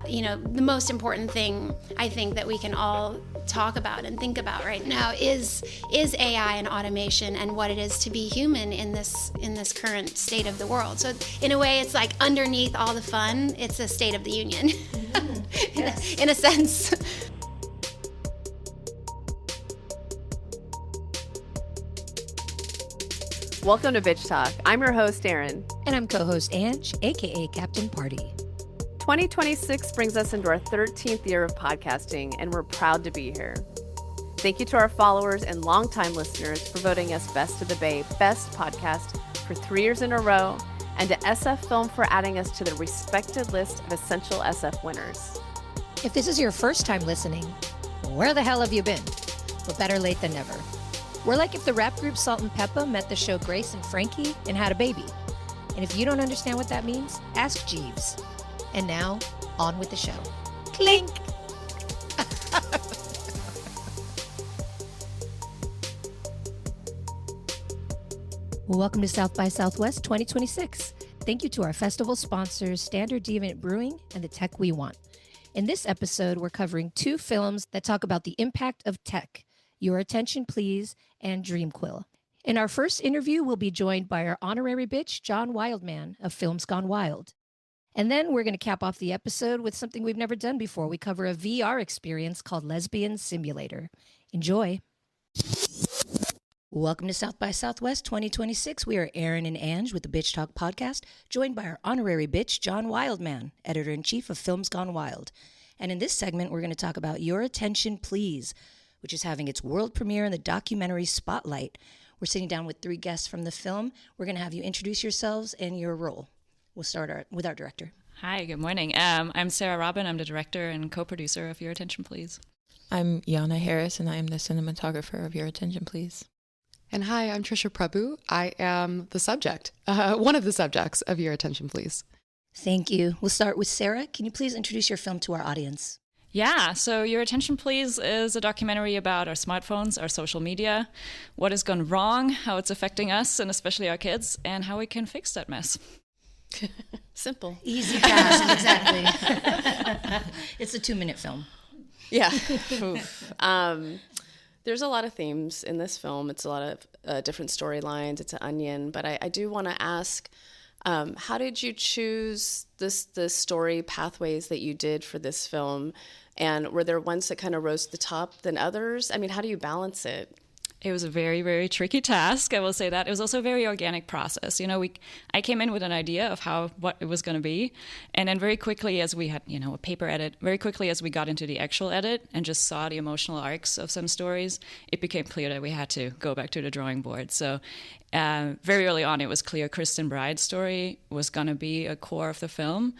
You know, the most important thing I think that we can all talk about and think about right now is AI and automation and what it is to be human in this current state of the world. So in a way, it's like underneath all the fun, it's a state of the union, Yes. in a sense. Welcome to Bitch Talk. I'm your host, Erin. And I'm co-host Ange, aka Captain Party. 2026 brings us into our 13th year of podcasting, and we're proud to be here. Thank you to our followers and longtime listeners for voting us Best of the Bay Best Podcast for 3 years in a row, and to SF Film for adding us to the respected list of Essential SF winners. If this is your first time listening, where the hell have you been? But better late than never. We're like if the rap group Salt and Peppa met the show Grace and Frankie and had a baby. And if you don't understand what that means, ask Jeeves. And now, on with the show. Clink! Welcome to South by Southwest 2026. Thank you to our festival sponsors, Standard Deviant Brewing and the Tech We Want. In this episode, we're covering 2 films that talk about the impact of tech, Your Attention Please, and Dreamquil. In our first interview, we'll be joined by our honorary bitch, John Wildman of Films Gone Wild. And then we're going to cap off the episode with something we've never done before. We cover a VR experience called Lesbian Simulator. Enjoy. Welcome to South by Southwest 2026. We are Erin and Ange with the Bitch Talk podcast, joined by our honorary bitch, John Wildman, editor-in-chief of Films Gone Wild. And in this segment, we're going to talk about Your Attention Please, which is having its world premiere in the documentary Spotlight. We're sitting down with 3 guests from the film. We're going to have you introduce yourselves and your role. We'll start with our director. Hi, good morning. I'm Sarah Robin. I'm the director and co-producer of Your Attention Please. I'm Yana Harris, and I am the cinematographer of Your Attention Please. And hi, I'm Trisha Prabhu. I am the subject, one of the subjects of Your Attention Please. Thank you. We'll start with Sarah. Can you please introduce your film to our audience? Yeah, so Your Attention Please is a documentary about our smartphones, our social media, what has gone wrong, how it's affecting us, and especially our kids, and how we can fix that mess. Simple. Easy task, exactly. It's a 2-minute film. Yeah. There's a lot of themes in this film. It's a lot of different storylines. It's an onion. But I do want to ask, how did you choose the story pathways that you did for this film? And were there ones that kind of rose to the top than others? I mean, how do you balance it? It was a very, very tricky task, I will say that. It was also a very organic process. You know, I came in with an idea of what it was going to be. And then very quickly as we had, a paper edit, very quickly as we got into the actual edit and just saw the emotional arcs of some stories, it became clear that we had to go back to the drawing board. So very early on, it was clear Kristen Bride's story was going to be a core of the film.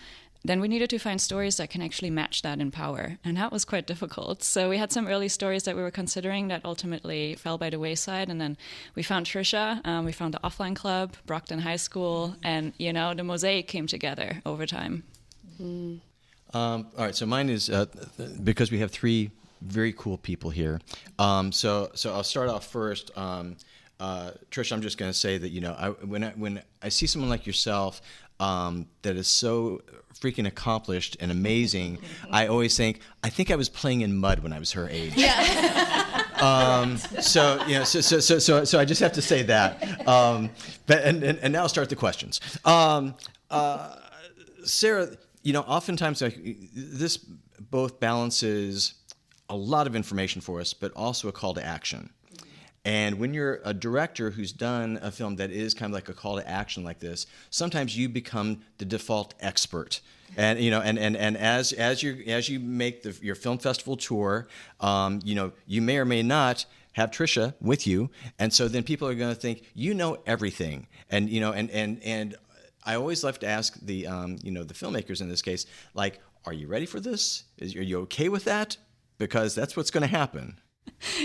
Then we needed to find stories that can actually match that in power. And that was quite difficult. So we had some early stories that we were considering that ultimately fell by the wayside. And then we found Trisha, we found the Offline Club, Brockton High School, and, the mosaic came together over time. All right, so mine is, because we have 3 very cool people here. So I'll start off first. Trisha, I'm just going to say that, when I see someone like yourself, that is so freaking accomplished and amazing, I always think I was playing in mud when I was her age. Yeah. So I just have to say that. But now I'll start the questions. Sarah, oftentimes this both balances a lot of information for us, but also a call to action. And when you're a director who's done a film that is kind of like a call to action like this, sometimes you become the default expert. And and as you make your film festival tour, you may or may not have Trisha with you, and so then people are going to think everything. And and I always love to ask the the filmmakers in this case, like, are you ready for this? Are you okay with that? Because that's what's going to happen.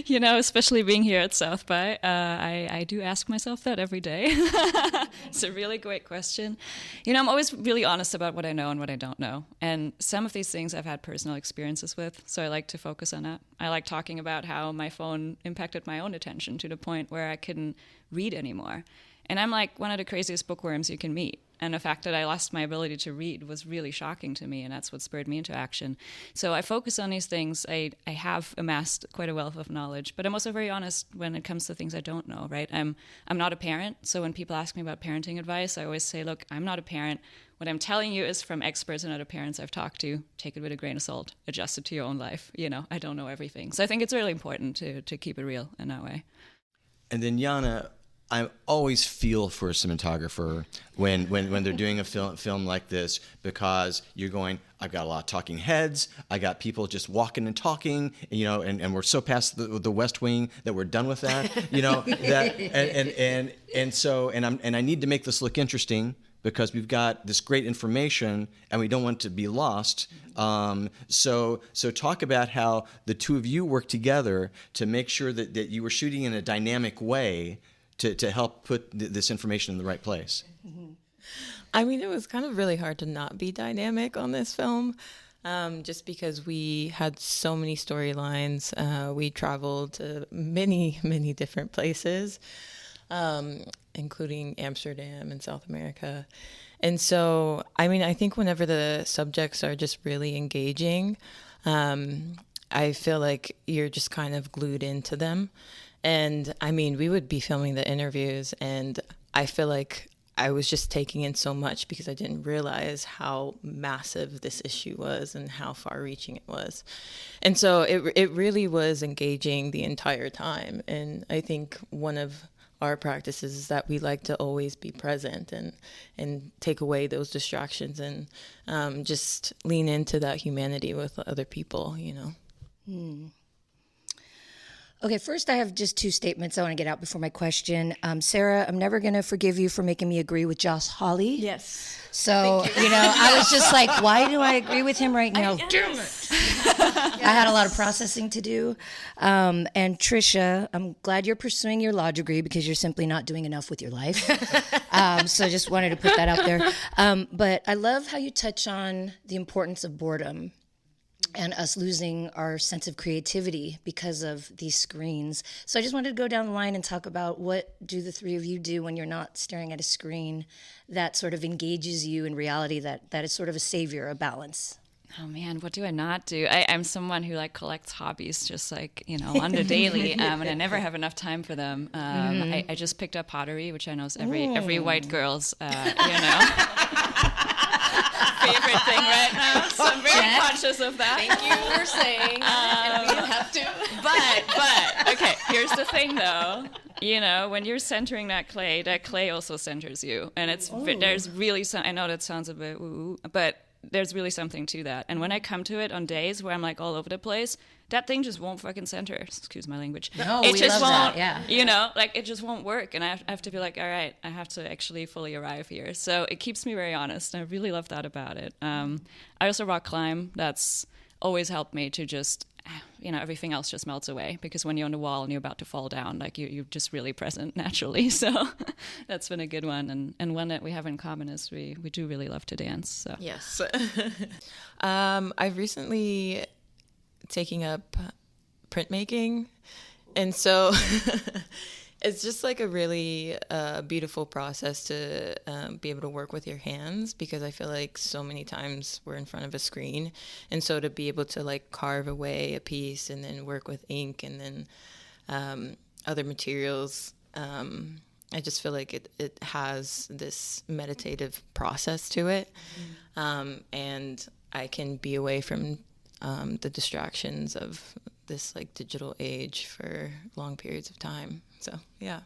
Especially being here at South by, I do ask myself that every day. It's a really great question. I'm always really honest about what I know and what I don't know. And some of these things I've had personal experiences with, so I like to focus on that. I like talking about how my phone impacted my own attention to the point where I couldn't read anymore. And I'm like one of the craziest bookworms you can meet. And the fact that I lost my ability to read was really shocking to me, and that's what spurred me into action. So I focus on these things. I have amassed quite a wealth of knowledge, but I'm also very honest when it comes to things I don't know, right? I'm not a parent, so when people ask me about parenting advice, I always say, look, I'm not a parent. What I'm telling you is from experts and other parents I've talked to. Take it with a grain of salt. Adjust it to your own life. I don't know everything. So I think it's really important to keep it real in that way. And then Jana, I always feel for a cinematographer when they're doing a film like this, because you're going, I've got a lot of talking heads, I got people just walking and talking, and we're so past the West Wing that we're done with that, and I need to make this look interesting, because we've got this great information and we don't want it to be lost. So talk about how the two of you work together to make sure that you were shooting in a dynamic way to help put this information in the right place. I mean, it was kind of really hard to not be dynamic on this film, just because we had so many storylines. We traveled to many, many different places, including Amsterdam and South America. And so, I mean, I think whenever the subjects are just really engaging, I feel like you're just kind of glued into them. And I mean, we would be filming the interviews, and I feel like I was just taking in so much because I didn't realize how massive this issue was and how far-reaching it was. And so it really was engaging the entire time. And I think one of our practices is that we like to always be present and take away those distractions and just lean into that humanity with other people, Okay, first I have just two statements I want to get out before my question. Sarah, I'm never going to forgive you for making me agree with Josh Hawley. Yes. So, I was just like, why do I agree with him right now? Damn it. I had a lot of processing to do. And Trisha, I'm glad you're pursuing your law degree because you're simply not doing enough with your life. So I just wanted to put that out there. But I love how you touch on the importance of boredom and us losing our sense of creativity because of these screens. So I just wanted to go down the line and talk about, what do the three of you do when you're not staring at a screen that sort of engages you in reality, that is sort of a savior, a balance? Oh man, what do I not do? I'm someone who collects hobbies just on the daily, and I never have enough time for them. I just picked up pottery, which I know is every white girl's favorite thing right now. So I'm very conscious of that. Thank you for saying. And we have to. But okay, here's the thing though. When you're centering that clay also centers you, and there's really some. I know that sounds a bit woo, but there's really something to that. And when I come to it on days where I'm all over the place, that thing just won't fucking center. Excuse my language. No, it we just love won't. that. Yeah. It just won't work. And I have to be all right, I have to actually fully arrive here. So it keeps me very honest. And I really love that about it. I also rock climb. That's always helped me to just, everything else just melts away, because when you're on the wall and you're about to fall down, you're just really present naturally. So that's been a good one. And one that we have in common is we do really love to dance. So yes. I've recently taking up printmaking, and so it's just a really beautiful process to be able to work with your hands, because I feel like so many times we're in front of a screen, and so to be able to carve away a piece and then work with ink and then other materials, I just feel like it has this meditative process to it, and I can be away from the distractions of this digital age for long periods of time. So yeah.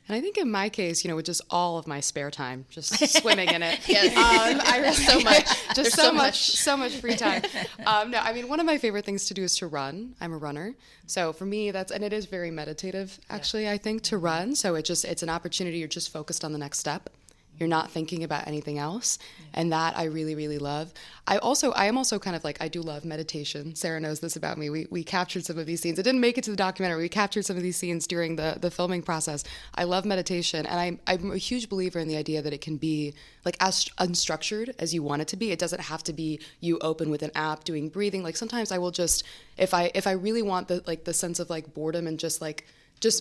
And I think in my case, with just all of my spare time, just swimming in it. Yes. I really so much. Just There's so much free time. No, I mean, one of my favorite things to do is to run. I'm a runner. So for me, and it is very meditative, actually, I think, to run. So it's an opportunity. You're just focused on the next step. You're not thinking about anything else. And that I really, really love. I am also kind of I do love meditation. Sarah knows this about me. We captured some of these scenes. It didn't make it to the documentary. We captured some of these scenes during the filming process. I love meditation. And I'm a huge believer in the idea that it can be as unstructured as you want it to be. It doesn't have to be you open with an app doing breathing. Sometimes I will just, if I really want the sense of boredom and just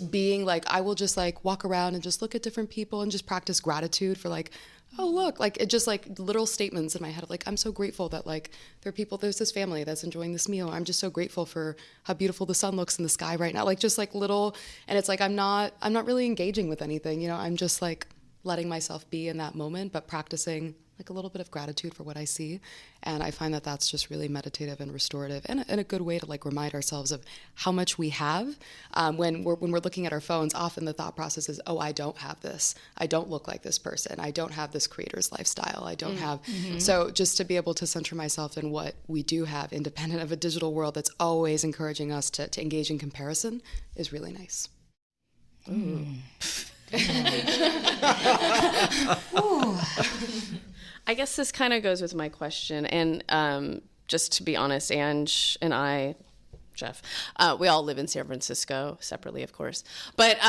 being I will just walk around and just look at different people and just practice gratitude for oh, look, like it just like little statements in my head of like, I'm so grateful that like there's this family that's enjoying this meal. I'm just so grateful for how beautiful the sun looks in the sky right now. Like just like little, and it's like, I'm not really engaging with anything, you know, I'm just like letting myself be in that moment, but practicing like a little bit of gratitude for what I see. And I find that that's just really meditative and restorative and a good way to like remind ourselves of how much we have. When we're looking at our phones, often the thought process is, oh, I don't have this. I don't look like this person. I don't have this creator's lifestyle. I don't have. So just to be able to center myself in what we do have, independent of a digital world that's always encouraging us to engage in comparison, is really nice. Ooh. I guess this kind of goes with my question. And just to be honest, Ange and I, Jeff, we all live in San Francisco, separately, of course. But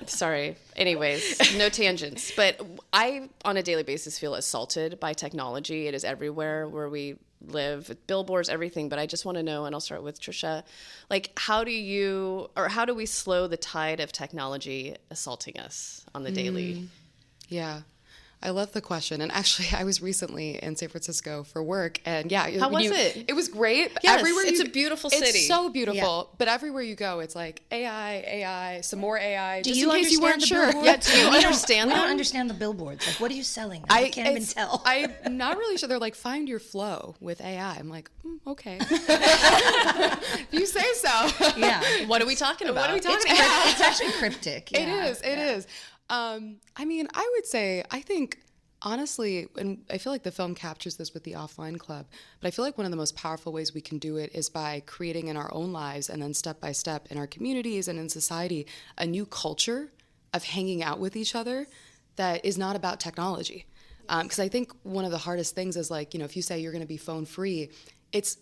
sorry. Anyways, no tangents. But I, on a daily basis, feel assaulted by technology. It is everywhere where we live, billboards, everything. But I just want to know, and I'll start with Trisha, like how do we slow the tide of technology assaulting us on the daily? Yeah. I love the question. And actually, I was recently in San Francisco for work. And yeah. How was it? It was great. Yes, everywhere it's a beautiful city. It's so beautiful. Yeah. But everywhere you go, it's like AI, some more AI. Do just you in case you weren't sure. Billboards? Yeah, do you understand I them? don't understand the billboards. Like, what are you selling? I can't even tell. I'm not really sure. They're like, find your flow with AI. I'm like, okay. You say so. Yeah. What are we talking about? What are we talking about? It's actually cryptic. Yeah. It is. I mean, I would say, I think, honestly, and I feel like the film captures this with the Offline Club, but I feel like one of the most powerful ways we can do it is by creating in our own lives and then step by step in our communities and in society a new culture of hanging out with each other that is not about technology. Because I think one of the hardest things is like, you know, if you say you're going to be phone free, it's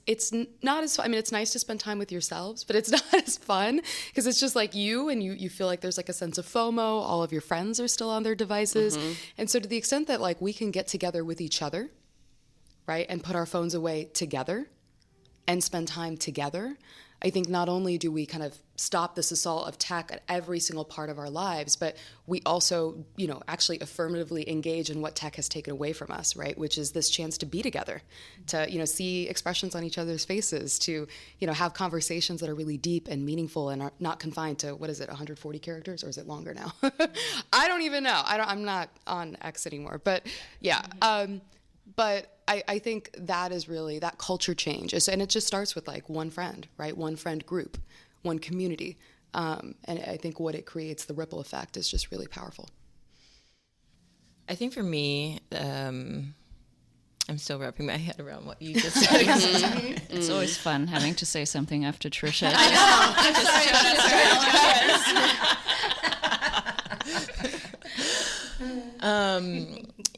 not as fun. I mean, it's nice to spend time with yourselves, but it's not as fun because it's just like you, and you feel like there's like a sense of FOMO. All of your friends are still on their devices. And so to the extent that like we can get together with each other, right, and put our phones away together and spend time together, I think not only do we kind of stop this assault of tech at every single part of our lives, but we also, you know, actually affirmatively engage in what tech has taken away from us, right? Which is this chance to be together, to, you know, see expressions on each other's faces, to, you know, have conversations that are really deep and meaningful and are not confined to, 140 characters, or is it longer now? I don't even know. I'm not on X anymore, but yeah. But I think that is really that culture change. And it just starts with like one friend, right? One friend group, one community. And I think what it creates, the ripple effect, is just really powerful. I think for me, I'm still wrapping my head around what you just said. It's always fun having to say something after Trisha.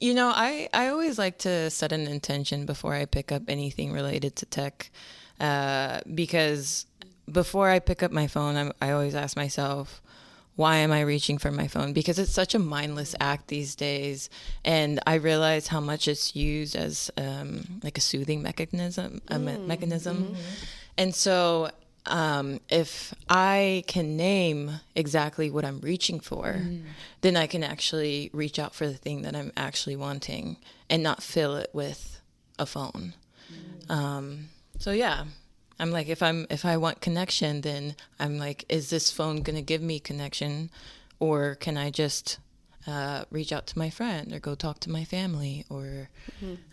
You know, I always like to set an intention before I pick up anything related to tech, because before I pick up my phone, I always ask myself, why am I reaching for my phone? Because it's such a mindless act these days, and I realize how much it's used as like a soothing mechanism. And so if I can name exactly what I'm reaching for, then I can actually reach out for the thing that I'm actually wanting and not fill it with a phone. So yeah, I'm like, if I want connection, then I'm like, is this phone going to give me connection, or can I just reach out to my friend or go talk to my family, or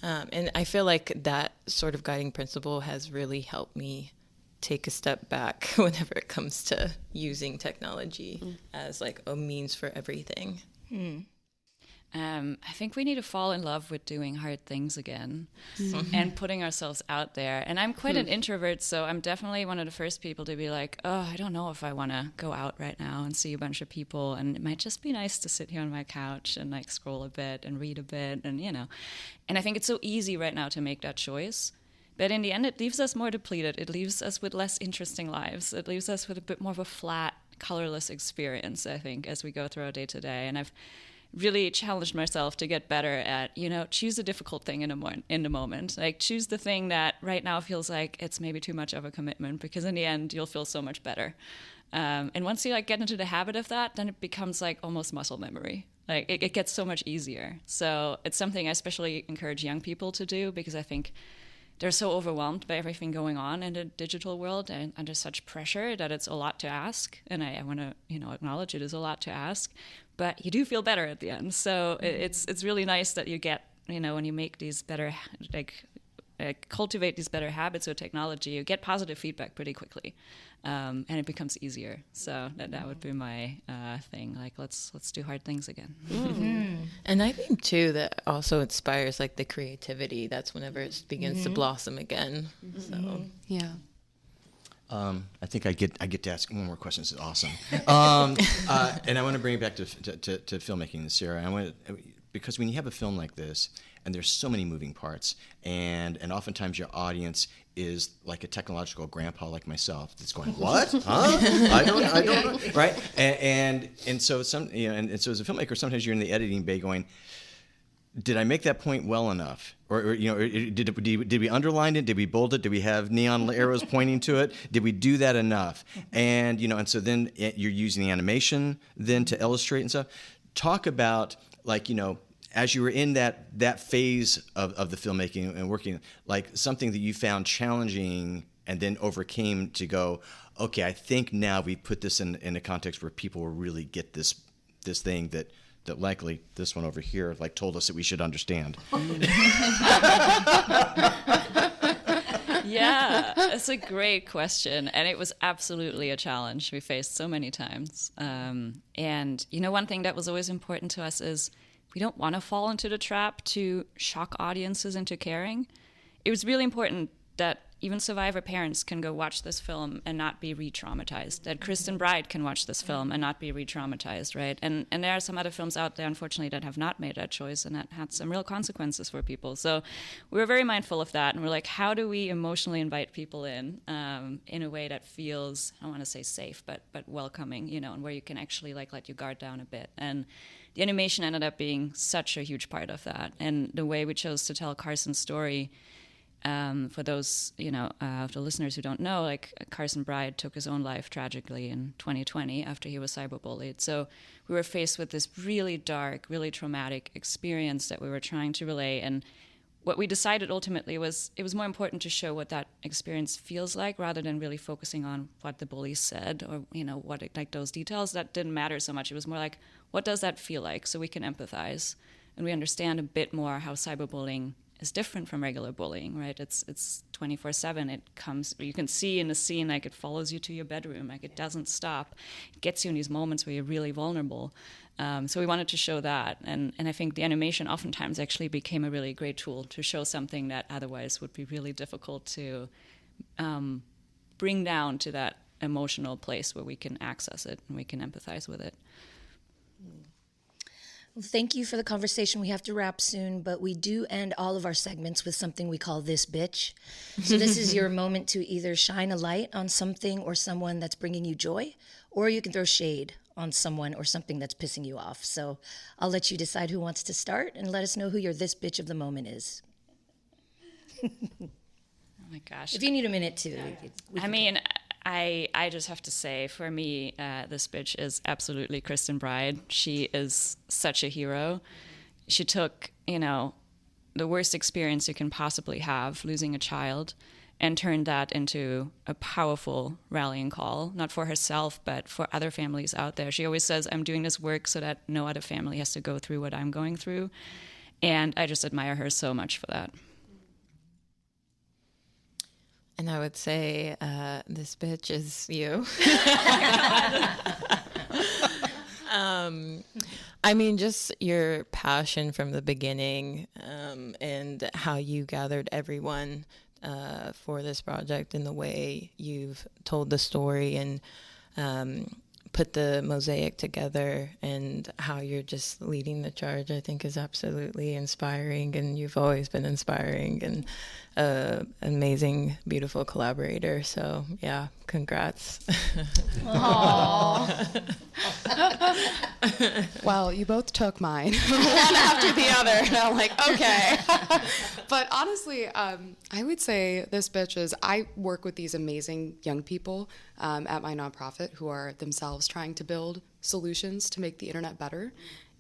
and I feel like that sort of guiding principle has really helped me take a step back whenever it comes to using technology as like a means for everything. I think we need to fall in love with doing hard things again and putting ourselves out there. And I'm quite an introvert, so I'm definitely one of the first people to be like, oh, I don't know if I want to go out right now and see a bunch of people. And it might just be nice to sit here on my couch and like scroll a bit and read a bit and, you know. And I think it's so easy right now to make that choice. But in the end, it leaves us more depleted. It leaves us with less interesting lives. It leaves us with a bit more of a flat, colorless experience, I think, as we go through our day-to-day. And I've really challenged myself to get better at, you know, choose a difficult thing in the moment. Like, choose the thing that right now feels like it's maybe too much of a commitment, because in the end, you'll feel so much better. And once you like get into the habit of that, then it becomes like almost muscle memory. Like it gets so much easier. So it's something I especially encourage young people to do, because I think they're so overwhelmed by everything going on in the digital world and under such pressure that it's a lot to ask. And I want to, acknowledge it is a lot to ask, but you do feel better at the end. So it's really nice that you get, when you make these better, cultivate these better habits with technology, you get positive feedback pretty quickly, and it becomes easier. So that would be my thing. Like let's do hard things again. And I think too that also inspires like the creativity. That's whenever it begins to blossom again. So Yeah. I think I get to ask one more question. This is awesome. And I want to bring it back to filmmaking, Sarah. Because when you have a film like this, and there's so many moving parts, and oftentimes your audience is like a technological grandpa like myself that's going, what? Huh? I don't know, right? And so so as a filmmaker, sometimes you're in the editing bay going, did I make that point well enough? Or did we underline it? Did we bold it? Did we have neon arrows pointing to it? Did we do that enough? And and so then you're using the animation then to illustrate and stuff. Talk about as you were in that phase of the filmmaking and working, like something that you found challenging and then overcame to go, okay, I think now we put this in a context where people will really get this thing that likely this one over here told us that we should understand. Yeah, that's a great question. And it was absolutely a challenge we faced so many times. And one thing that was always important to us is we don't want to fall into the trap to shock audiences into caring. It was really important that even survivor parents can go watch this film and not be re-traumatized, that Kristen Bride can watch this film and not be re-traumatized, right? And there are some other films out there, unfortunately, that have not made that choice and that had some real consequences for people. So we were very mindful of that, and we're like, how do we emotionally invite people in a way that feels, I don't want to say safe, but welcoming, and where you can actually let your guard down a bit. And the animation ended up being such a huge part of that. And the way we chose to tell Carson's story, for those, the listeners who don't know, Carson Bride took his own life tragically in 2020 after he was cyberbullied. So we were faced with this really dark, really traumatic experience that we were trying to relay. And what we decided ultimately was it was more important to show what that experience feels like rather than really focusing on what the bully said or, what those details. That didn't matter so much. It was more like, what does that feel like? So we can empathize and we understand a bit more how cyberbullying is different from regular bullying, right? It's 24/7. It comes, you can see in the scene, it follows you to your bedroom, it doesn't stop. It gets you in these moments where you're really vulnerable. So we wanted to show that. And I think the animation oftentimes actually became a really great tool to show something that otherwise would be really difficult to bring down to that emotional place where we can access it and we can empathize with it. Well, thank you for the conversation. We have to wrap soon, but we do end all of our segments with something we call This Bitch. So this is your moment to either shine a light on something or someone that's bringing you joy, or you can throw shade on someone or something that's pissing you off. So I'll let you decide who wants to start and let us know who your This Bitch of the moment is. Oh my gosh. If you need a minute to. I just have to say, for me, this bitch is absolutely Kristen Bride. She is such a hero. She took, the worst experience you can possibly have, losing a child, and turned that into a powerful rallying call, not for herself, but for other families out there. She always says, I'm doing this work so that no other family has to go through what I'm going through. And I just admire her so much for that. And I would say, this bitch is you. Just your passion from the beginning, and how you gathered everyone for this project and the way you've told the story and put the mosaic together and how you're just leading the charge, I think is absolutely inspiring. And you've always been inspiring and amazing, beautiful collaborator. So yeah, congrats. Well, you both took mine one after the other. And I'm like, okay. But honestly, I would say this bitch is, I work with these amazing young people at my nonprofit who are themselves trying to build solutions to make the internet better.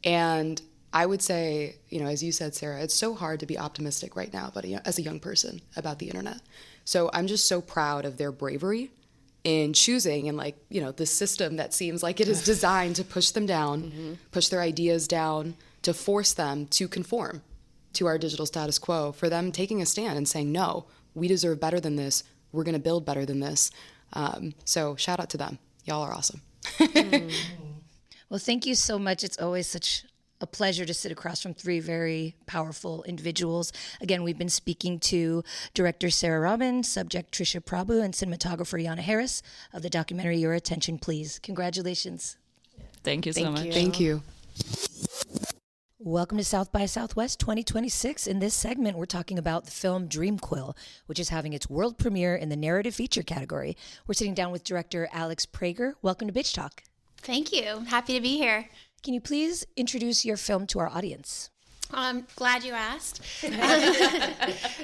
And I would say, as you said, Sarah, it's so hard to be optimistic right now, but as a young person about the internet. So I'm just so proud of their bravery in choosing and the system that seems like it is designed to push them down, push their ideas down, to force them to conform to our digital status quo, for them taking a stand and saying, no, we deserve better than this. We're going to build better than this. So shout out to them. Y'all are awesome. Well, thank you so much. It's always such a pleasure to sit across from three very powerful individuals. Again, we've been speaking to director Sarah Robin, subject Trisha Prabhu, and cinematographer Yana Harris of the documentary Your Attention Please. Congratulations. Thank you so much. Thank you. Welcome to South by Southwest 2026. In this segment, we're talking about the film Dreamquil, which is having its world premiere in the narrative feature category. We're sitting down with director Alex Prager. Welcome to Bitch Talk. Thank you. Happy to be here. Can you please introduce your film to our audience? I'm glad you asked.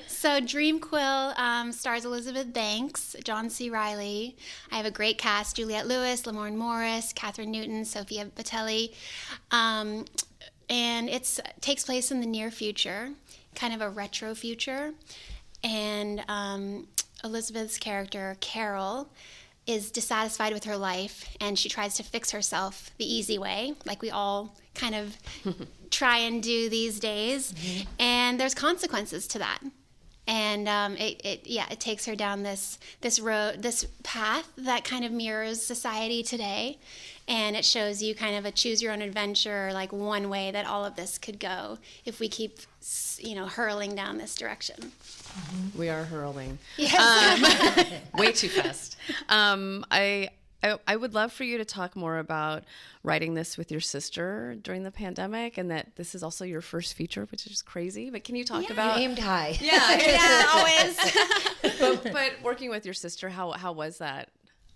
So Dreamquil stars Elizabeth Banks, John C. Reilly. I have a great cast: Juliette Lewis, Lamorne Morris, Catherine Newton, Sophia Batelli. And it takes place in the near future, kind of a retro future. And Elizabeth's character, Carol, is dissatisfied with her life, and she tries to fix herself the easy way, like we all kind of try and do these days. And there's consequences to that. And it takes her down this road, this path that kind of mirrors society today. And it shows you kind of a choose your own adventure, like one way that all of this could go if we keep, hurling down this direction. We are hurling. Yes. Way too fast. I would love for you to talk more about writing this with your sister during the pandemic, and that this is also your first feature, which is just crazy. But can you talk about... You aimed high. Yeah, always. but working with your sister, how was that?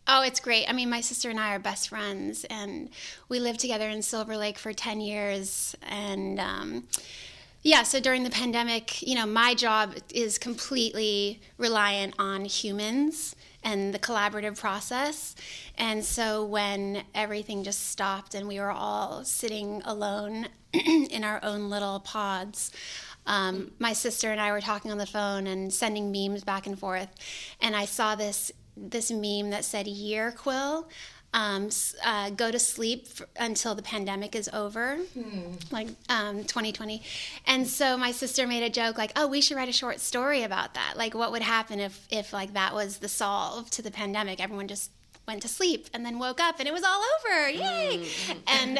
Oh, it's great. I mean, my sister and I are best friends, and we lived together in Silver Lake for 10 years. And so during the pandemic, my job is completely reliant on humans and the collaborative process. And so when everything just stopped and we were all sitting alone in our own little pods, my sister and I were talking on the phone and sending memes back and forth. And I saw this meme that said, "Year Quill, go to sleep until the pandemic is over," 2020. And so my sister made a joke like, "Oh, we should write a short story about that. Like, what would happen if that was the solve to the pandemic? Everyone just went to sleep and then woke up and it was all over. Yay!" And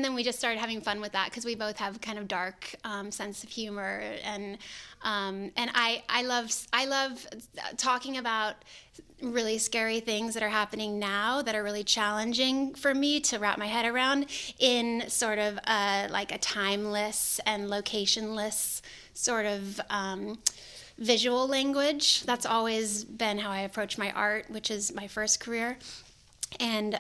then we just started having fun with that because we both have kind of dark sense of humor, and I love talking about really scary things that are happening now that are really challenging for me to wrap my head around in sort of like a timeless and locationless sort of visual language. That's always been how I approach my art, which is my first career. And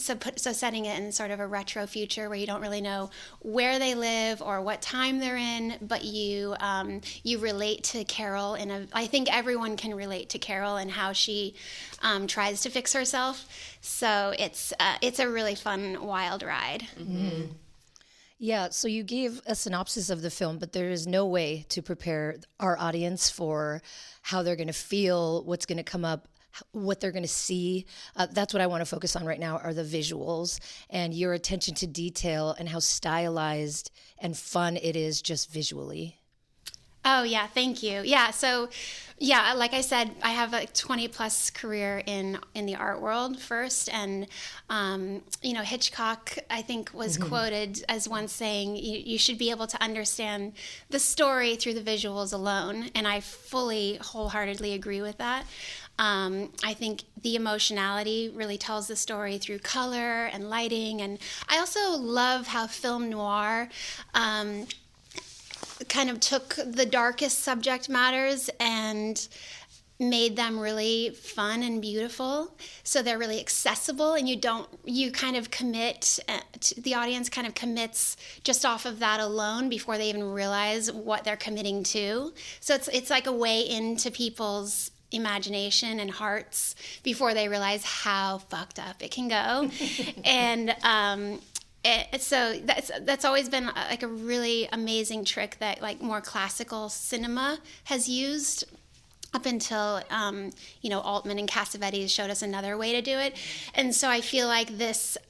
so setting it in sort of a retro future where you don't really know where they live or what time they're in, but you relate to Carol I think everyone can relate to Carol and how she tries to fix herself. So it's a really fun, wild ride. Mm-hmm. Yeah, so you gave a synopsis of the film, but there is no way to prepare our audience for how they're going to feel, what's going to come up, what they're going to see. That's what I want to focus on right now, are the visuals and your attention to detail and how stylized and fun it is just visually. Oh, yeah, thank you. Yeah, so, like I said, I have a 20-plus career in the art world first, and, Hitchcock, I think, was quoted as once saying, you should be able to understand the story through the visuals alone, and I wholeheartedly agree with that. I think the emotionality really tells the story through color and lighting, and I also love how film noir kind of took the darkest subject matters and made them really fun and beautiful, so they're really accessible, and the audience kind of commits just off of that alone before they even realize what they're committing to. So it's like a way into people's imagination and hearts before they realize how fucked up it can go. And so that's always been like a really amazing trick that like more classical cinema has used up until, Altman and Cassavetes showed us another way to do it. And so I feel like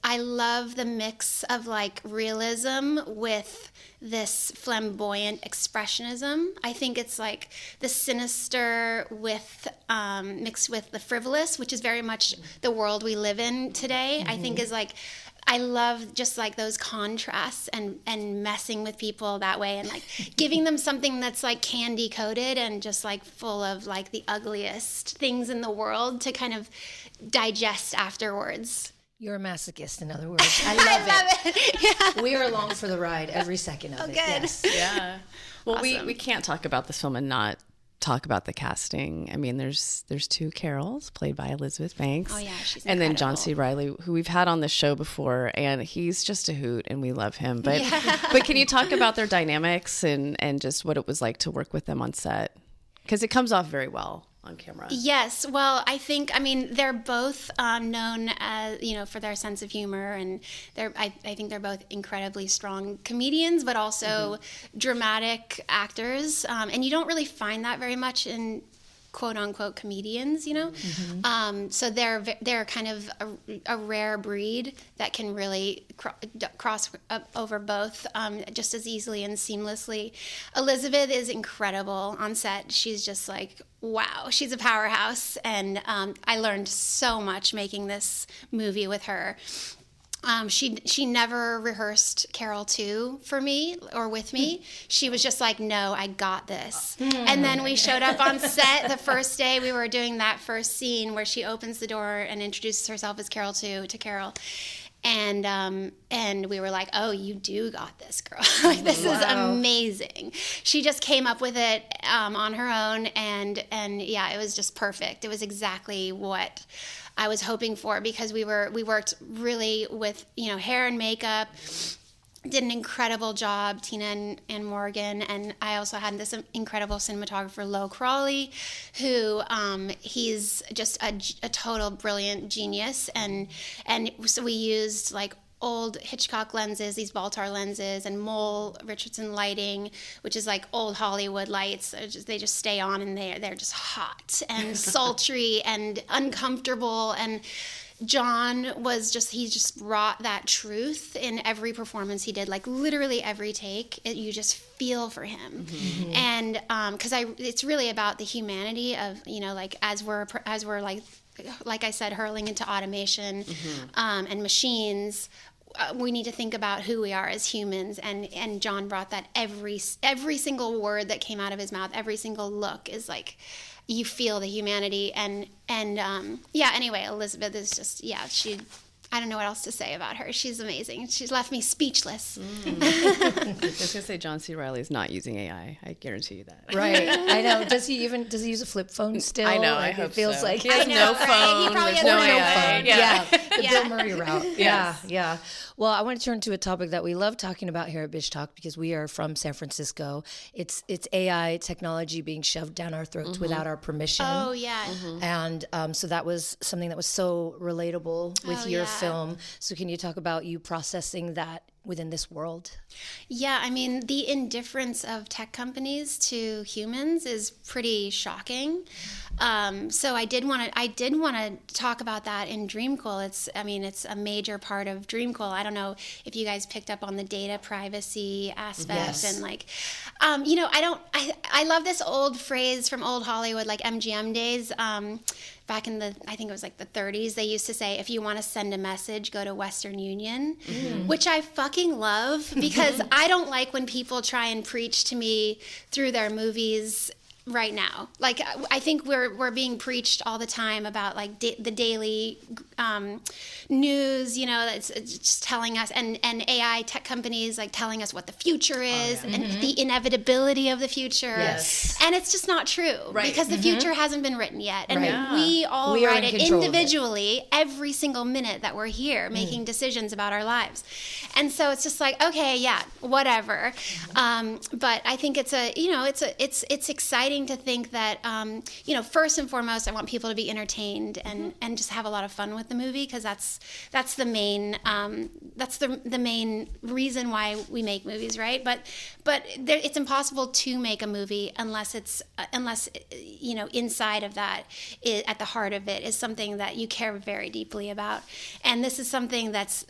I love the mix of like realism with this flamboyant expressionism. I think it's like the sinister mixed with the frivolous, which is very much the world we live in today. I think is like, I love just like those contrasts and messing with people that way and like giving them something that's like candy coated and just like full of like the ugliest things in the world to kind of digest afterwards. You're a masochist, in other words. I love it. Yeah. We are along for the ride every second of it. Good. Yes. Yeah. Well, Awesome. we can't talk about this film and not talk about the casting. I mean, there's two Carols played by Elizabeth Banks. Oh yeah, she's and then incredible. John C. Reilly, who we've had on the show before, and he's just a hoot, and we love him. But but can you talk about their dynamics and just what it was like to work with them on set? Because it comes off very well on camera. Yes, well, I mean, they're both known as, for their sense of humor, and I think they're both incredibly strong comedians, but also dramatic actors, and you don't really find that very much in quote-unquote comedians, so they're kind of a rare breed that can really cross over both just as easily and seamlessly. Elizabeth is incredible on set. She's just like, wow, she's a powerhouse, and I learned so much making this movie with her. She never rehearsed Carol 2 for me or with me. She was just like, no, I got this. And then we showed up on set the first day. We were doing that first scene where she opens the door and introduces herself as Carol 2 to Carol. And we were like, oh, you do got this, girl. Like, this is amazing. She just came up with it on her own, and yeah, it was just perfect. It was exactly what I was hoping for, because we worked really with hair and makeup. Did an incredible job, Tina and Morgan, and I also had this incredible cinematographer, Lo Crawley, who he's just a total brilliant genius, and so we used like old Hitchcock lenses, these Baltar lenses, and Mole Richardson lighting, which is like old Hollywood lights. They just stay on, and they're just hot and sultry and uncomfortable. And John he just brought that truth in every performance he did, like literally every take. You just feel for him. Mm-hmm. And because it's really about the humanity of, like as we're like I said, hurling into automation and machines. We need to think about who we are as humans, and John brought that. Every single word that came out of his mouth, every single look is like, you feel the humanity, and anyway, Elizabeth is just, I don't know what else to say about her. She's amazing. She's left me speechless. I was going to say John C. Reilly is not using AI. I guarantee you that. Right. I know. Does he use a flip phone still? I know. Like, I hope it feels so. like He has no phone. Right? He probably There's has no no AI. phone. Yeah. The Yeah. Bill Murray route. Yes. Yeah. Well, I want to turn to a topic that we love talking about here at Bitch Talk, because we are from San Francisco. It's AI technology being shoved down our throats without our permission. Oh yeah. And so that was something that was so relatable with your film. So can you talk about you processing that within this world? Yeah, I mean, the indifference of tech companies to humans is pretty shocking. So I did want to talk about that in Dreamquil. It's a major part of Dreamquil. I don't know if you guys picked up on the data privacy aspect. Yes. And like, I love this old phrase from old Hollywood, like MGM days. Back in I think it was like the 30s, they used to say, if you want to send a message, go to Western Union, which I fucking love, because I don't like when people try and preach to me through their movies right now. Like, I think we're being preached all the time about like the daily news, that's just telling us, and AI tech companies like telling us what the future is and the inevitability of the future. Yes. And it's just not true, because the future hasn't been written yet. And we all We are write in it control of it. individually every single minute that we're here making decisions about our lives. And so it's just like, okay, yeah, whatever. But I think it's exciting to think that, first and foremost, I want people to be entertained and just have a lot of fun with the movie, because that's the main the main reason why we make movies, right? But it's impossible to make a movie unless inside of that, at the heart of it, is something that you care very deeply about. And this is something that's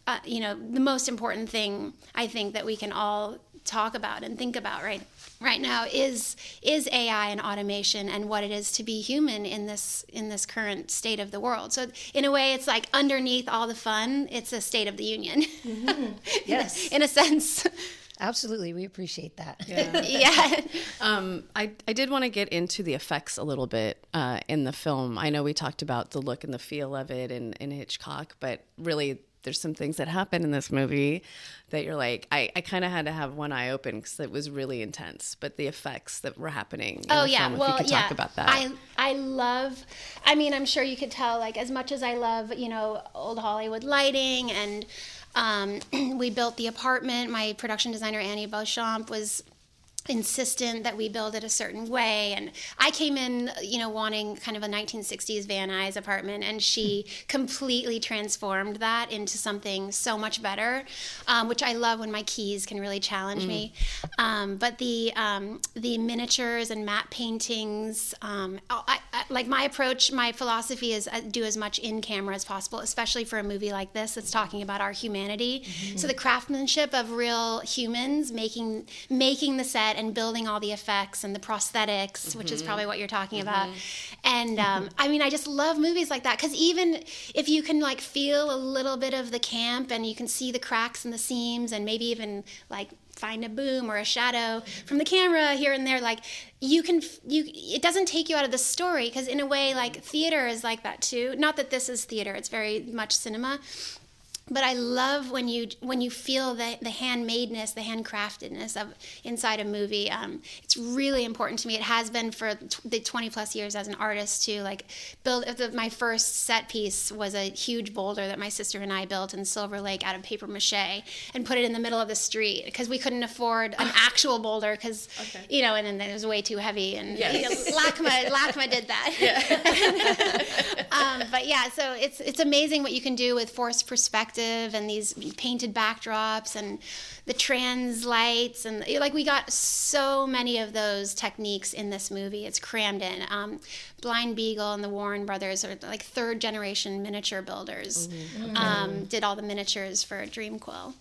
the most important thing I think that we can all talk about and think about right now is AI and automation, and what it is to be human in this current state of the world. So in a way, it's like underneath all the fun, it's a state of the union. Mm-hmm. Yes, in a sense. Absolutely, we appreciate that. Yeah. I did want to get into the effects a little bit in the film. I know we talked about the look and the feel of it in Hitchcock, but really there's some things that happen in this movie that you're like, I kind of had to have one eye open because it was really intense. But the effects that were happening in the film, if you could talk about that. I love, I'm sure you could tell, like, as much as I love, old Hollywood lighting, and we built the apartment. My production designer, Annie Beauchamp, was insistent that we build it a certain way, and I came in wanting kind of a 1960s Van Nuys apartment, and she completely transformed that into something so much better, which I love when my keys can really challenge me. But the miniatures and matte paintings, like my approach, my philosophy is do as much in camera as possible, especially for a movie like this that's talking about our humanity. So the craftsmanship of real humans making the set and building all the effects and the prosthetics, which is probably what you're talking about. And I just love movies like that, because even if you can like feel a little bit of the camp, and you can see the cracks and the seams, and maybe even like find a boom or a shadow from the camera here and there, like it doesn't take you out of the story, because in a way, like, theater is like that too. Not that this is theater, it's very much cinema. But I love when you feel the handmadeness, the handcraftedness of inside a movie. It's really important to me. It has been for the 20 plus years as an artist to like build. My first set piece was a huge boulder that my sister and I built in Silver Lake out of paper mache, and put it in the middle of the street because we couldn't afford an actual boulder, because and then it was way too heavy. And LACMA did that. Yeah. But yeah, so it's amazing what you can do with forced perspective and these painted backdrops and the trans lights, and like we got so many of those techniques in this movie. It's crammed in. Blind Beagle and the Warren brothers are like third generation miniature builders. Did all the miniatures for Dreamquil.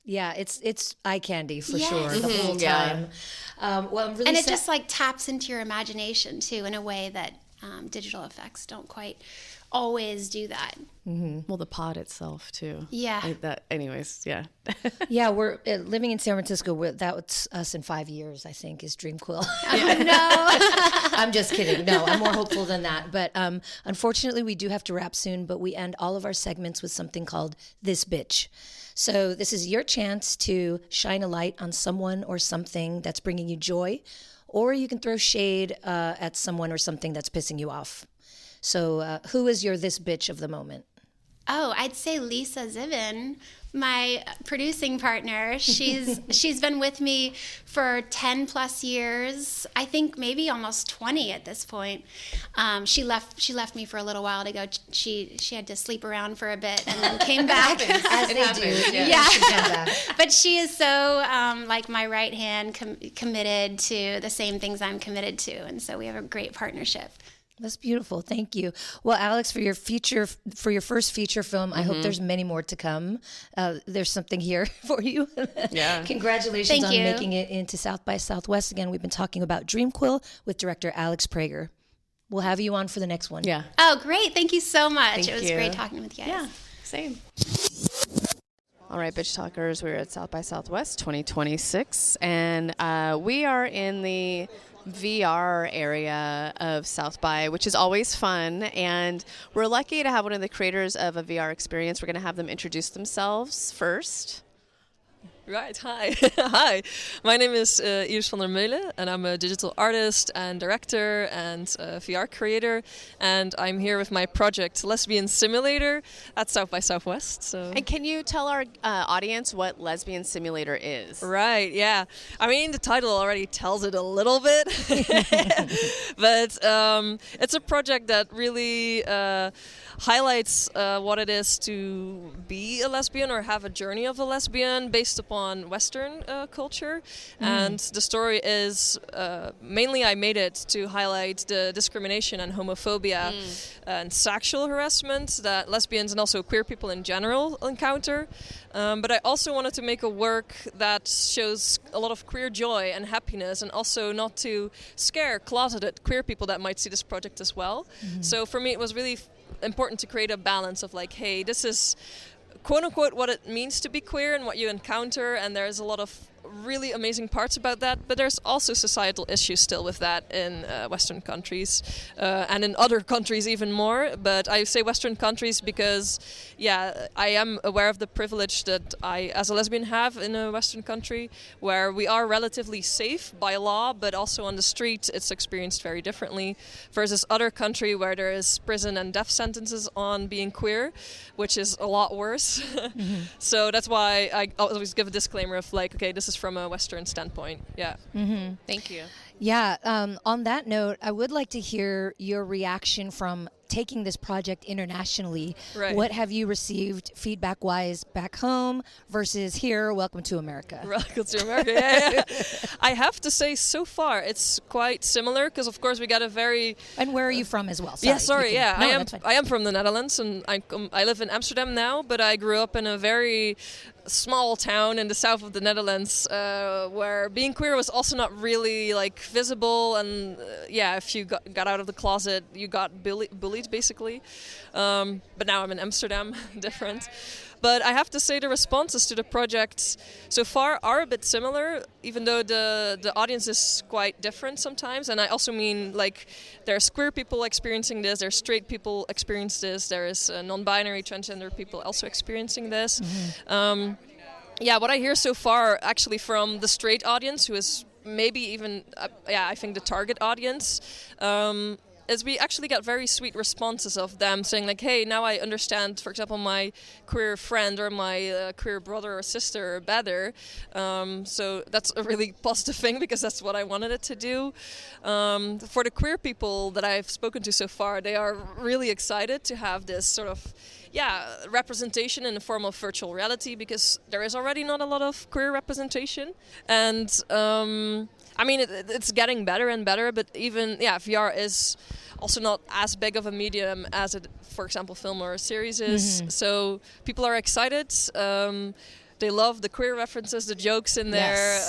Yeah, it's eye candy for sure the whole time. Well, I'm really and it just like taps into your imagination too in a way that digital effects don't quite always do that. Well, the pod itself too. Yeah. Anyways, yeah. Yeah, we're living in San Francisco. That's us in 5 years, I think, is Dreamquil. No. I'm just kidding. No, I'm more hopeful than that. But unfortunately, we do have to wrap soon, but we end all of our segments with something called This Bitch. So this is your chance to shine a light on someone or something that's bringing you joy, or you can throw shade at someone or something that's pissing you off. So who is your This Bitch of the moment? Oh, I'd say Lisa Zivin, my producing partner. She's been with me for 10 plus years. I think maybe almost 20 at this point. She left me for a little while to go. She had to sleep around for a bit and then came back. As they do. Yeah. But she is so like my right hand, committed to the same things I'm committed to, and so we have a great partnership. That's beautiful. Thank you. Well, Alex, for your first feature film, I hope there's many more to come. There's something here for you. Yeah. Congratulations Thank on you. making it into South by Southwest. Again, we've been talking about Dreamquil with director Alex Prager. We'll have you on for the next one. Yeah. Oh, great. Thank you so much. Thank it was you. great talking with you guys. Yeah. Same. All right, Bitch Talkers, we're at South by Southwest 2026, and we are in the VR area of South by, which is always fun, and we're lucky to have one of the creators of a VR experience. We're going to have them introduce themselves first. Right, hi. Hi, my name is Iris van der Meulen, and I'm a digital artist and director and VR creator, and I'm here with my project Lesbian Simulator at South by Southwest. So. And can you tell our audience what Lesbian Simulator is? Right, yeah. I mean, the title already tells it a little bit, but it's a project that really highlights what it is to be a lesbian or have a journey of a lesbian based upon Western culture. And the story is mainly I made it to highlight the discrimination and homophobia and sexual harassment that lesbians and also queer people in general encounter. But I also wanted to make a work that shows a lot of queer joy and happiness, and also not to scare closeted queer people that might see this project as well. So for me it was really important to create a balance of like, hey, this is quote-unquote what it means to be queer and what you encounter, and there's a lot of really amazing parts about that, but there's also societal issues still with that in Western countries and in other countries even more. But I say Western countries because, yeah, I am aware of the privilege that I, as a lesbian, have in a Western country where we are relatively safe by law, but also on the street it's experienced very differently, versus other country where there is prison and death sentences on being queer, which is a lot worse. So that's why I always give a disclaimer of like, okay, this is from a Western standpoint. Yeah. Thank you. Yeah. On that note, I would like to hear your reaction from taking this project internationally. Right. What have you received feedback-wise back home versus here? Welcome to America. Welcome to America. Yeah. I have to say, so far it's quite similar because, of course, we got a very. And where are you from as well? Sorry. No, I am from the Netherlands, and I live in Amsterdam now, but I grew up in a very small town in the south of the Netherlands where being queer was also not really like visible, and if you got out of the closet you got bullied basically, but now I'm in Amsterdam. Different. But I have to say the responses to the project so far are a bit similar, even though the audience is quite different sometimes. And I also mean, like, there's queer people experiencing this, there's straight people experience this, there is non-binary, transgender people also experiencing this. What I hear so far actually from the straight audience, who is maybe even, I think the target audience, is we actually got very sweet responses of them saying like, hey, now I understand, for example, my queer friend or my queer brother or sister better. So that's a really positive thing because that's what I wanted it to do. For the queer people that I've spoken to so far, they are really excited to have this sort of representation in the form of virtual reality, because there is already not a lot of queer representation. And I mean, it's getting better and better, but even, VR is also not as big of a medium as it, for example, film or a series is. So people are excited. They love the queer references, the jokes in there.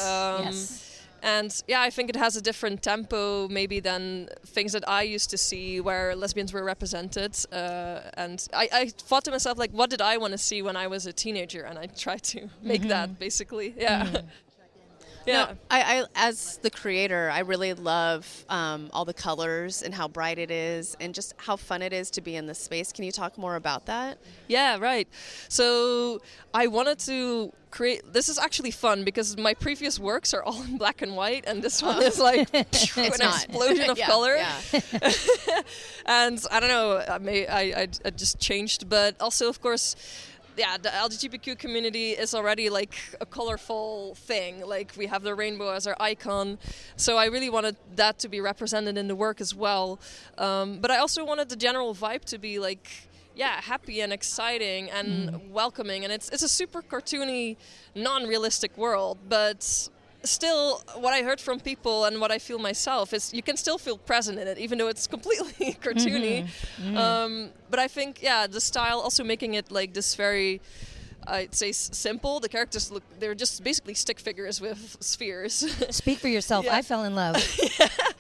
And I think it has a different tempo maybe than things that I used to see where lesbians were represented. And I thought to myself, like, what did I want to see when I was a teenager? And I tried to make that, basically. Yeah. No, I as the creator, I really love all the colors and how bright it is and just how fun it is to be in this space. Can you talk more about that? Yeah, right. So I wanted to create, this is actually fun because my previous works are all in black and white, and this one is like an explosion of color. And I don't know, I just changed, but also, of course, the LGBTQ community is already like a colorful thing. Like, we have the rainbow as our icon. So I really wanted that to be represented in the work as well. But I also wanted the general vibe to be like, happy and exciting and welcoming. And it's a super cartoony, non-realistic world, but still, what I heard from people and what I feel myself is you can still feel present in it, even though it's completely cartoony. But I think, the style, also making it like this very, I'd say, simple. The characters they're just basically stick figures with spheres. Speak for yourself. I fell in love.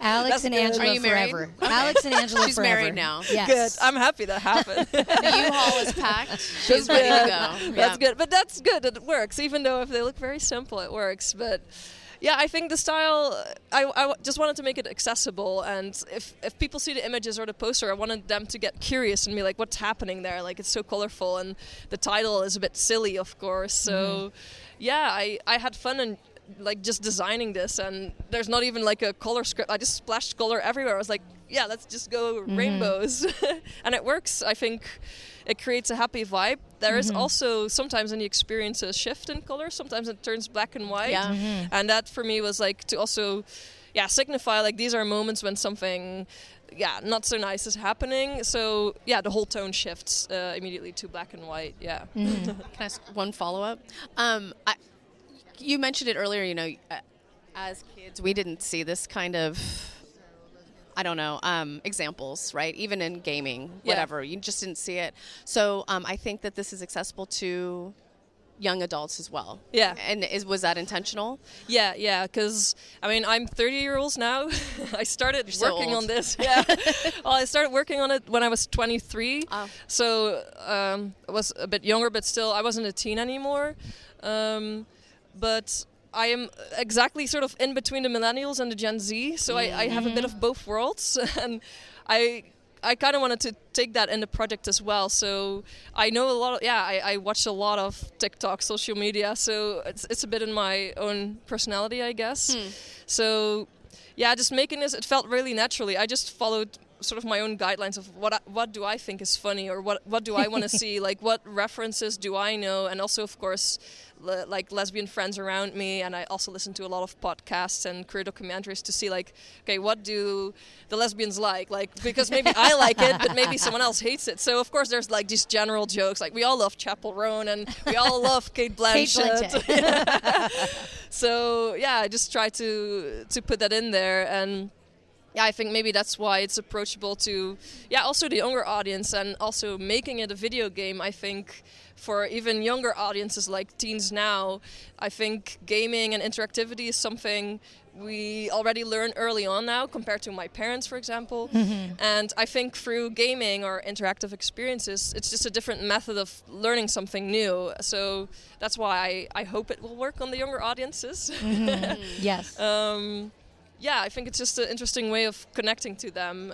Alex and Angela forever. Alex and Angela She's forever. married now. Yes. Good. I'm happy that happened. The U-Haul is packed. She's ready to go. That's good. But that's good that it works. Even though if they look very simple, it works. But Yeah, I think the style, I just wanted to make it accessible, and if people see the images or the poster, I wanted them to get curious and be like, what's happening there? Like, it's so colorful, and the title is a bit silly, of course. So, yeah, I had fun and like just designing this, and there's not even like a color script. I just splashed color everywhere. I was like, yeah, let's just go rainbows. And it works. I think it creates a happy vibe. There is also sometimes in the experience a shift in color. Sometimes it turns black and white. Yeah. And that for me was like to also signify like these are moments when something not so nice is happening. So the whole tone shifts immediately to black and white. Yeah. Can I ask one follow-up? You mentioned it earlier, you know, as kids we didn't see this kind of, I don't know, examples, right? Even in gaming, whatever, you just didn't see it. So I think that this is accessible to young adults as well. Yeah. And was that intentional? Yeah, because, I mean, I'm 30 years old now. I started working on this. Well, I started working on it when I was 23. Oh. So I was a bit younger, but still, I wasn't a teen anymore. But I am exactly sort of in between the millennials and the Gen Z, so I have a bit of both worlds, and I kind of wanted to take that in the project as well. So I know a lot of, I watch a lot of TikTok, social media, so it's a bit in my own personality, I guess. So just making this, it felt really naturally. I just followed sort of my own guidelines of what do I think is funny, or what do I want to see, like what references do I know, and also of course like lesbian friends around me, and I also listen to a lot of podcasts and queer documentaries to see like, okay, what do the lesbians like because maybe I like it but maybe someone else hates it. So of course there's like these general jokes, like we all love Chapel Roan and we all love Kate Blanchett. So I just try to put that in there, and I think maybe that's why it's approachable to, also the younger audience, and also making it a video game. I think for even younger audiences like teens now, I think gaming and interactivity is something we already learn early on now compared to my parents, for example. And I think through gaming or interactive experiences, it's just a different method of learning something new. So that's why I hope it will work on the younger audiences. Yes. I think it's just an interesting way of connecting to them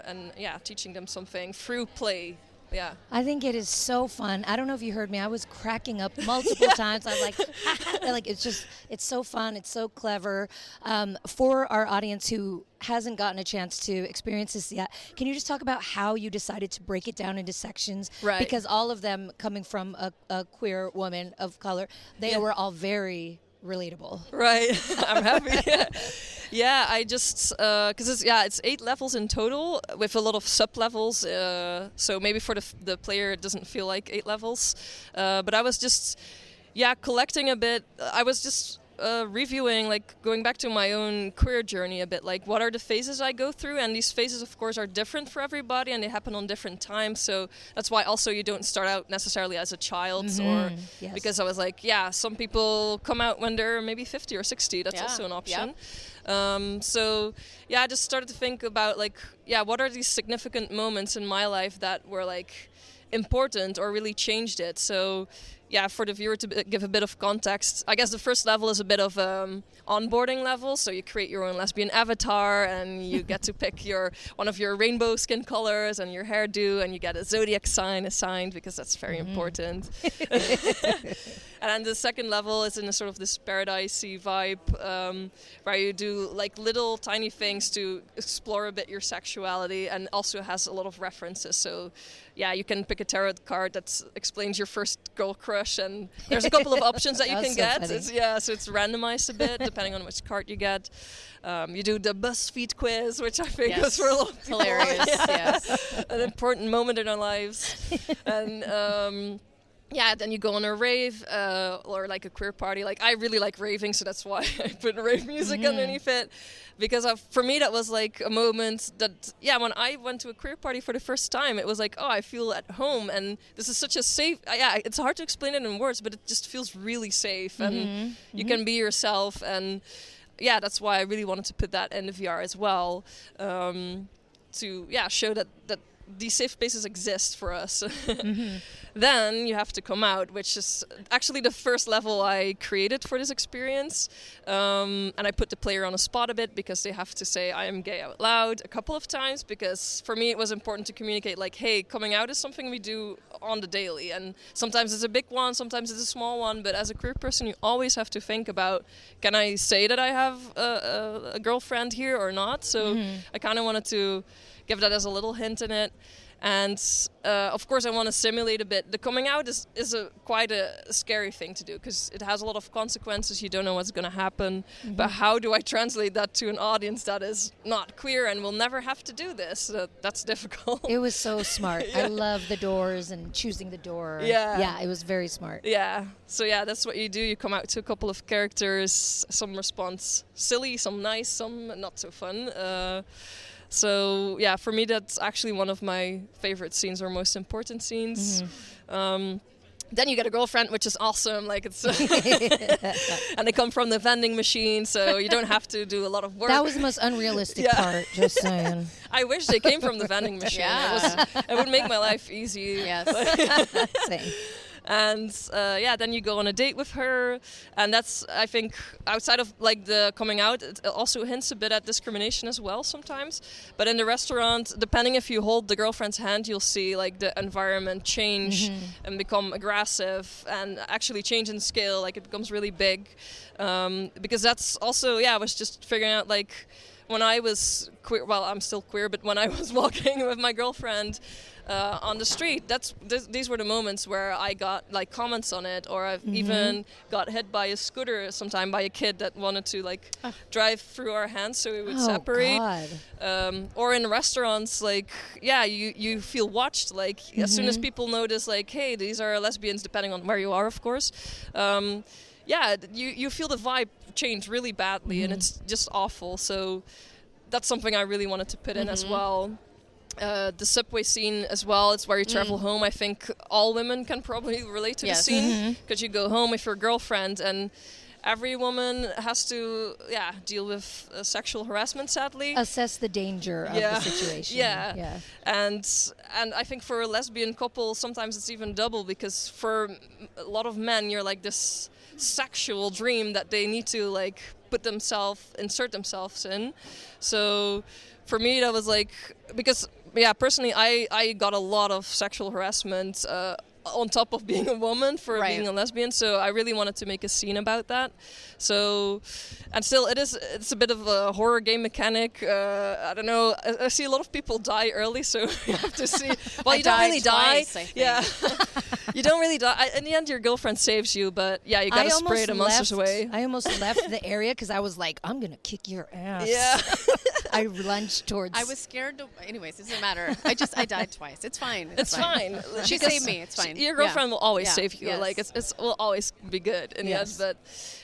and teaching them something through play. Yeah. I think it is so fun. I don't know if you heard me. I was cracking up multiple times. I was like, it's so fun. It's so clever. For our audience who hasn't gotten a chance to experience this yet, can you just talk about how you decided to break it down into sections? Right. Because all of them coming from a queer woman of color, they were all very relatable. Right. I'm happy. I just because it's 8 levels in total with a lot of sub levels. So maybe for the player it doesn't feel like 8 levels. But I was just collecting a bit. I was just reviewing, like going back to my own queer journey a bit, like what are the phases I go through, and these phases of course are different for everybody and they happen on different times, so that's why also you don't start out necessarily as a child or because I was like some people come out when they're maybe 50 or 60, that's also an option. I just started to think about like what are these significant moments in my life that were like important or really changed it. So for the viewer to give a bit of context, I guess the first level is a bit of onboarding level. So you create your own lesbian avatar and you get to pick one of your rainbow skin colors and your hairdo, and you get a zodiac sign assigned because that's very important. And then the second level is in a sort of this paradisey vibe where you do like little tiny things to explore a bit your sexuality, and also has a lot of references. So you can pick a tarot card that explains your first girl crush, and there's a couple of options that you can get. So it's randomized a bit depending on which card you get. You do the BuzzFeed quiz, which I think was for a lot of people. Hilarious. An important moment in our lives. And then you go on a rave or like a queer party. Like I really like raving, so that's why I put rave music underneath it. Because for me, that was like a moment that, when I went to a queer party for the first time, it was like, I feel at home. And this is such a safe, it's hard to explain it in words, but it just feels really safe. And you can be yourself. And that's why I really wanted to put that in the VR as well. To show that these safe spaces exist for us. Then you have to come out, which is actually the first level I created for this experience. And I put the player on a spot a bit because they have to say I am gay out loud a couple of times, because for me it was important to communicate like, hey, coming out is something we do on the daily. And sometimes it's a big one, sometimes it's a small one. But as a queer person, you always have to think about, can I say that I have a girlfriend here or not? So I kind of wanted to give that as a little hint in it. And of course, I want to simulate a bit. The coming out is quite a scary thing to do, because it has a lot of consequences. You don't know what's going to happen. But how do I translate that to an audience that is not queer and will never have to do this? That's difficult. It was so smart. I love the doors and choosing the door. Yeah, it was very smart. Yeah. So yeah, that's what you do. You come out to a couple of characters. Some respond silly, some nice, some not so fun. So yeah, for me that's actually one of my favorite scenes or most important scenes. Then you get a girlfriend, which is awesome. Like it's, and they come from the vending machine, so you don't have to do a lot of work. That was the most unrealistic part. Just saying. I wish they came from the vending machine. Yeah. It would make my life easy. Yes. Same. And then you go on a date with her, and that's, I think, outside of like the coming out, it also hints a bit at discrimination as well sometimes. But in the restaurant, depending if you hold the girlfriend's hand, you'll see like the environment change and become aggressive and actually change in scale. Like it becomes really big, because that's also, I was just figuring out like, when I was queer, well, I'm still queer, but when I was walking with my girlfriend on the street, these were the moments where I got like comments on it, or I've even got hit by a scooter sometime by a kid that wanted to like drive through our hands so we would separate. God. Or in restaurants, like, you feel watched. Like as soon as people notice, like, hey, these are lesbians, depending on where you are, of course. You feel the vibe change really badly, and it's just awful. So that's something I really wanted to put in as well. The subway scene as well, it's where you travel home. I think all women can probably relate to the scene, because you go home with your girlfriend, and every woman has to deal with sexual harassment, sadly. Assess the danger of the situation. And I think for a lesbian couple, sometimes it's even double, because for a lot of men, you're like this sexual dream that they need to like insert themselves in. So for me, that was like, because personally I got a lot of sexual harassment on top of being a woman for being a lesbian, so I really wanted to make a scene about that. So, and still it's a bit of a horror game mechanic. I don't know, I see a lot of people die early, so you have to see. Well, you don't really twice, die. You don't really die. In the end, your girlfriend saves you, but you gotta spray the monsters away. I almost left the area because I was like, I'm gonna kick your ass. Yeah. I lunged towards. I was scared. Anyways, it doesn't matter. I died twice. It's fine. It's fine. She saved me. It's fine. Your girlfriend will always save you. Yes. Like it will always be good in the end. But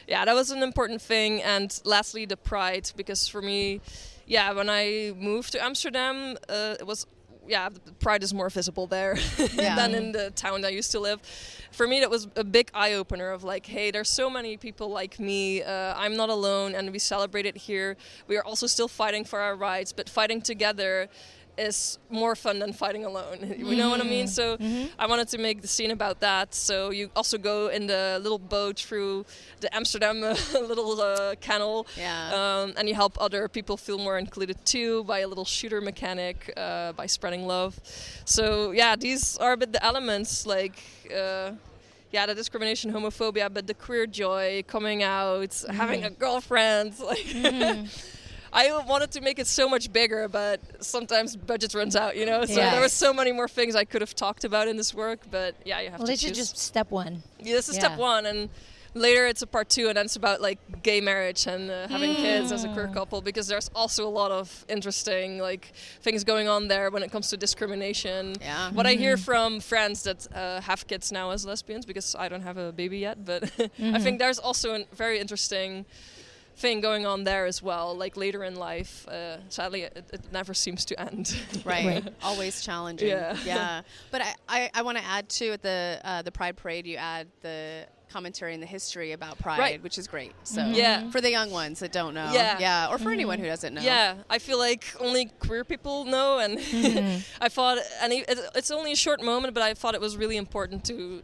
that was an important thing. And lastly, the pride, because for me, when I moved to Amsterdam, it was. The pride is more visible there than in the town I used to live. For me, that was a big eye-opener of like, hey, there's so many people like me. I'm not alone, and we celebrate it here. We are also still fighting for our rights, but fighting together is more fun than fighting alone. You know what I mean? So I wanted to make the scene about that. So you also go in the little boat through the Amsterdam little canal, and you help other people feel more included too by a little shooter mechanic, by spreading love. So these are a bit the elements, like the discrimination, homophobia, but the queer joy, coming out, having a girlfriend, like. I wanted to make it so much bigger, but sometimes budget runs out, you know? So there were so many more things I could have talked about in this work, but you have to choose. This is just step one. Yeah, this is step one, and later it's a part 2, and then it's about like gay marriage and having kids as a queer couple, because there's also a lot of interesting like things going on there when it comes to discrimination. Yeah. What I hear from friends that have kids now as lesbians, because I don't have a baby yet, but I think there's also a very interesting thing going on there as well, like later in life. Sadly, it never seems to end. Right. Always challenging. Yeah. But I want to add too, at the Pride Parade, you add the commentary and the history about Pride, which is great. So for the young ones that don't know, or for anyone who doesn't know. Yeah, I feel like only queer people know, and I thought, and it's only a short moment, but I thought it was really important to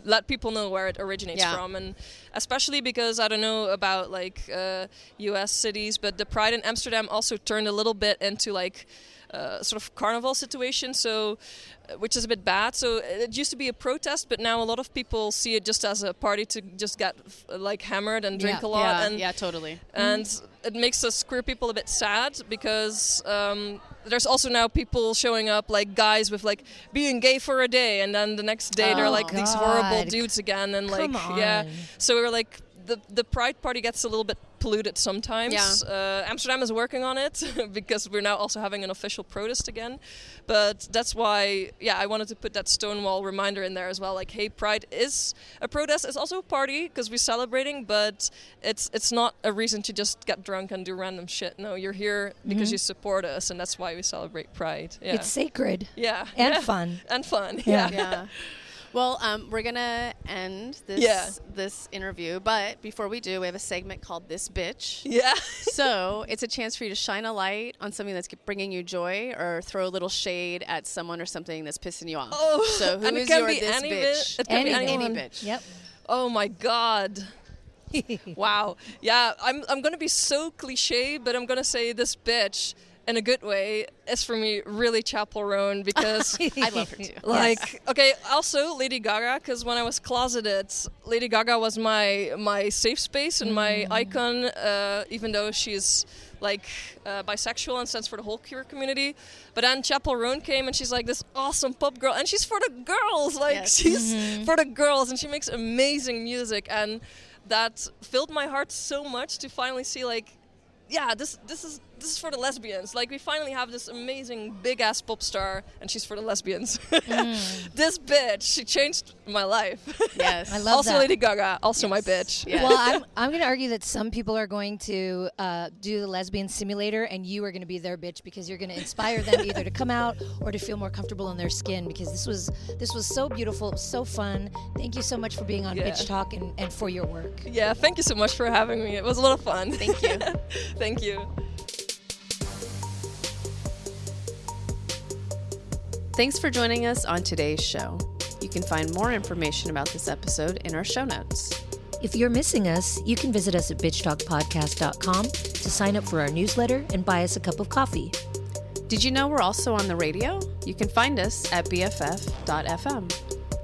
let people know where it originates from, and especially because I don't know about like U.S. cities, but the Pride in Amsterdam also turned a little bit into like sort of carnival situation, so which is a bit bad. So it used to be a protest, but now a lot of people see it just as a party to just get like hammered and drink a lot. And totally. And it makes us queer people a bit sad because there's also now people showing up like guys with like being gay for a day, and then the next day they're like these horrible dudes again, and like so we were like the Pride party gets a little bit polluted sometimes. Amsterdam is working on it because we're now also having an official protest again, but that's why I wanted to put that Stonewall reminder in there as well, like, hey, Pride is a protest, it's also a party because we're celebrating, but it's not a reason to just get drunk and do random shit. No, you're here because you support us, and that's why we celebrate Pride. It's sacred and fun Well, we're going to end this interview, but before we do, we have a segment called This Bitch. Yeah. So it's a chance for you to shine a light on something that's bringing you joy, or throw a little shade at someone or something that's pissing you off. Oh, so who is your This Bitch? It can be any bitch. Yep. Oh my God. Wow. Yeah, I'm going to be so cliche, but I'm going to say this bitch in a good way is for me really Chapel Roan, because I love her too. Like, okay, also Lady Gaga, because when I was closeted, Lady Gaga was my safe space and my icon, even though she's like bisexual and stands for the whole queer community. But then Chapel Roan came, and she's like this awesome pop girl, and she's for the girls, like she's for the girls, and she makes amazing music, and that filled my heart so much to finally see like, yeah, this is for the lesbians. Like, we finally have this amazing big ass pop star, and she's for the lesbians. This bitch, she changed my life. Yes, I love also that. Lady Gaga, also my bitch. Yes. Well, I'm going to argue that some people are going to do the lesbian simulator, and you are going to be their bitch, because you're going to inspire them either to come out or to feel more comfortable in their skin. Because this was so beautiful, so fun. Thank you so much for being on Bitch Talk and for your work. Yeah, thank you so much for having me. It was a lot of fun. Thank you. Thank you. Thanks for joining us on today's show. You can find more information about this episode in our show notes. If you're missing us, you can visit us at bitchtalkpodcast.com to sign up for our newsletter and buy us a cup of coffee. Did you know we're also on the radio? You can find us at bff.fm.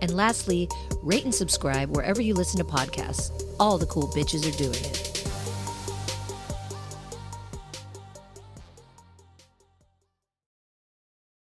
And lastly, rate and subscribe wherever you listen to podcasts. All the cool bitches are doing it.